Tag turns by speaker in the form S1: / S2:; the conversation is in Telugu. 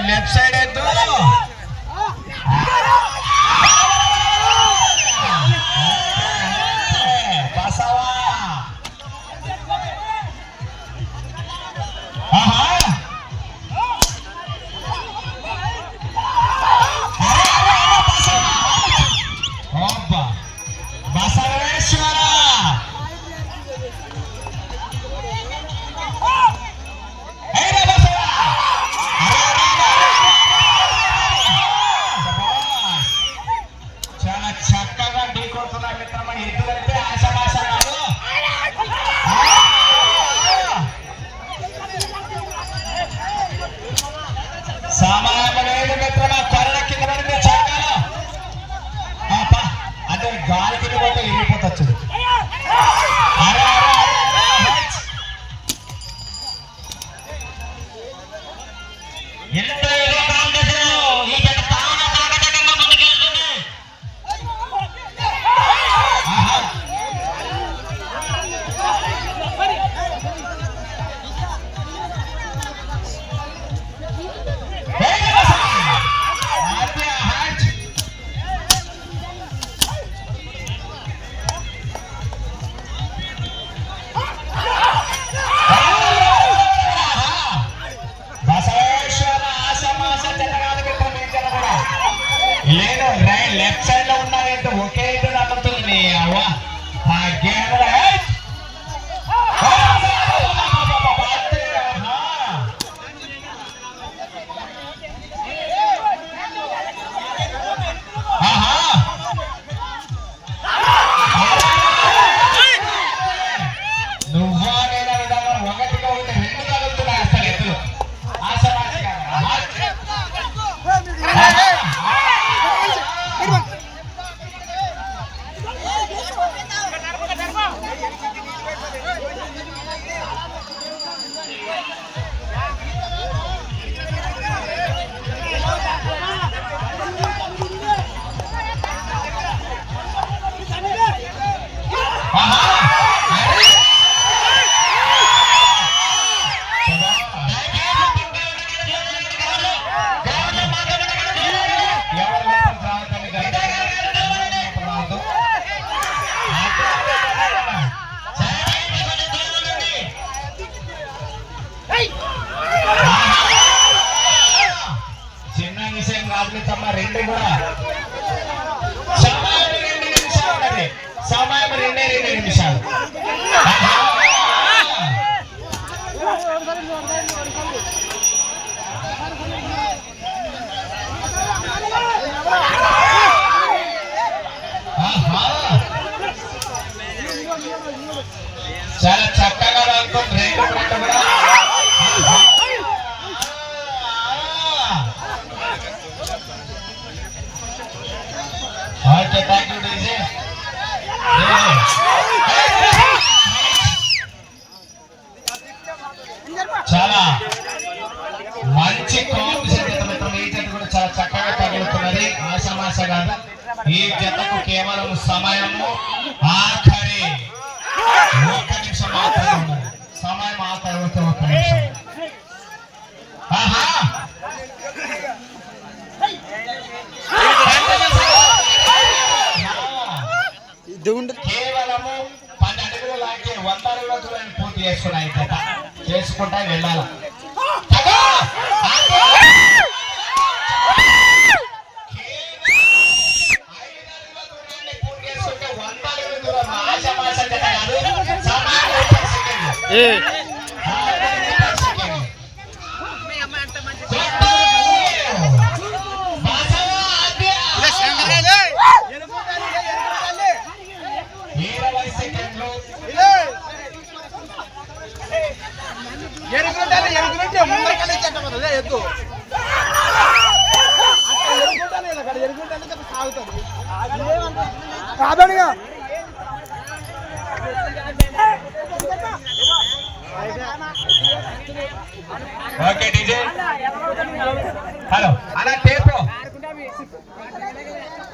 S1: లెఫ్ట్ సైడ్ ఎద్దు చక్కగా ఢీకొడుతున్నా మిత్రమా. ఎద్దులైతే ఆశమాశ కాదు. సమయం లేదు మిత్రమా. కొరడ కింద పడింది చక్కగా. అంటే గాలి కింద పడితే ఇరిగిపోతచ్చు. లేదు లెఫ్ట్ సైడ్ లో ఉన్నారంటే ఒకే ఇటు నమ్ముతుంది నీ అవ్వ. ఆ గేమ్ నువ్వా నేను విధానం ఒకటిగా ఉంటే రెండు తగ్గుతున్నాయి అసలు ఎద్దులు. ఆశమాసి చిన్న విషయం కాదు తమ్మ. రెండు కూడా సమయం 2 నిమిషాలు ఉన్నది. సమయం 2 నిమిషాలు. చాలా చక్కగా వెళ్తుంది. రెండు కూడా చాలా మంచి కాంపిటీషన్ మిత్రం. ఈ జత కూడా చాలా చక్కగా తగులుతున్నది. ఆశమాశ కాదు. ఈ జతకు కేవలం సమయము ఆఖరి 1 నిమిషం మాత్రమే ఉన్నది. సమయం ఆఖరి 1 నిమిషం. కేవలము 10 అడుగులు లాంటి 100 అడుగుల దూరాన్ని పూర్తి చేసుకున్నాయి. చేసుకుంటా వెళ్ళాలి.
S2: కాదనిగా
S1: ఓకే డీజే హలో అలా టేపు